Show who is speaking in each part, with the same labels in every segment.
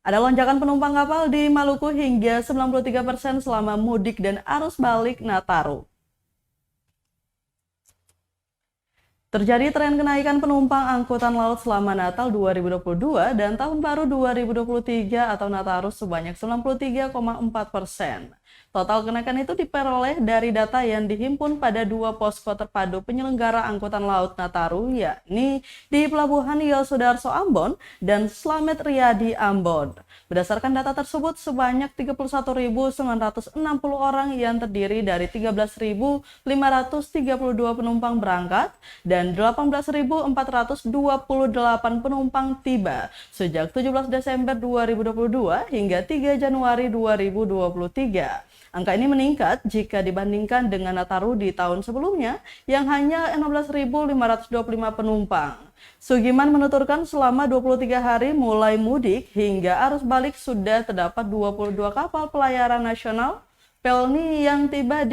Speaker 1: Ada lonjakan penumpang kapal di Maluku hingga 93% selama mudik dan arus balik Nataru. Terjadi tren kenaikan penumpang angkutan laut selama Natal 2022 dan Tahun Baru 2023 atau Nataru sebanyak 93,4%. Total kenaikan itu diperoleh dari data yang dihimpun pada dua posko terpadu penyelenggara angkutan laut Nataru, yakni di Pelabuhan Yosudarso Ambon dan Slamet Riyadi Ambon. Berdasarkan data tersebut, sebanyak 31.960 orang yang terdiri dari 13.532 penumpang berangkat dan 18.428 penumpang tiba sejak 17 Desember 2022 hingga 3 Januari 2023. Angka ini meningkat jika dibandingkan dengan Nataru di tahun sebelumnya yang hanya 16.525 penumpang. Sugiman menuturkan selama 23 hari mulai mudik hingga arus balik sudah terdapat 22 kapal pelayaran nasional Pelni yang tiba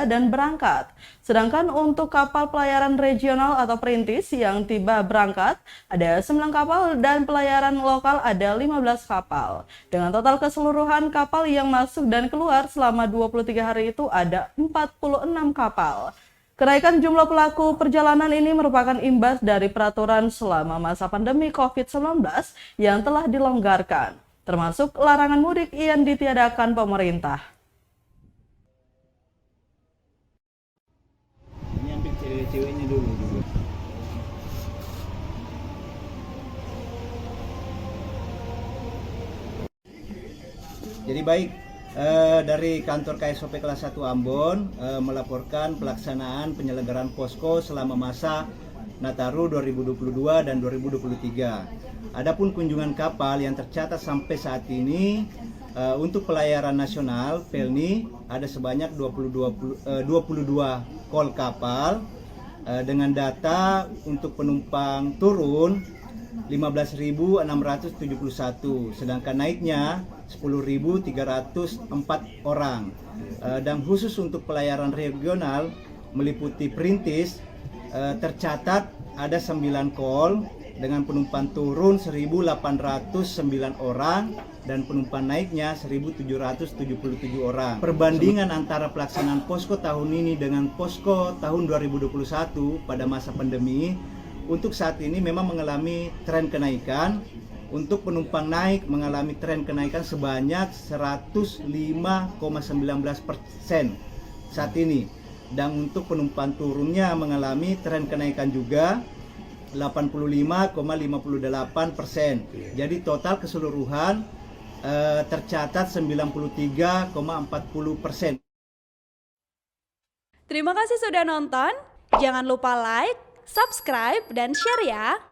Speaker 1: dan berangkat. Sedangkan untuk kapal pelayaran regional atau perintis yang tiba berangkat, ada 9 kapal dan pelayaran lokal ada 15 kapal. Dengan total keseluruhan kapal yang masuk dan keluar selama 23 hari itu ada 46 kapal. Kenaikan jumlah pelaku perjalanan ini merupakan imbas dari peraturan selama masa pandemi COVID-19 yang telah dilonggarkan, termasuk larangan mudik yang ditiadakan pemerintah.
Speaker 2: Ceweknya dulu juga. Jadi baik, dari kantor KSOP kelas 1 Ambon melaporkan pelaksanaan penyelenggaraan posko selama masa Nataru 2022 dan 2023. Adapun kunjungan kapal yang tercatat sampai saat ini untuk pelayaran nasional Pelni ada sebanyak 22 kol kapal dengan data untuk penumpang turun 15.671, sedangkan naiknya 10.304 orang. Dan khusus untuk pelayaran regional meliputi perintis tercatat ada 9 kol dengan penumpang turun 1.809 orang dan penumpang naiknya 1.777 orang. Perbandingan antara pelaksanaan posko tahun ini dengan posko tahun 2021 pada masa pandemi, untuk saat ini memang mengalami tren kenaikan. Untuk penumpang naik mengalami tren kenaikan sebanyak 105,19% saat ini. Dan untuk penumpang turunnya mengalami tren kenaikan juga 85,58%. Jadi total keseluruhan tercatat 93,40%.
Speaker 3: Terima kasih sudah nonton. Jangan lupa like, subscribe, dan share ya.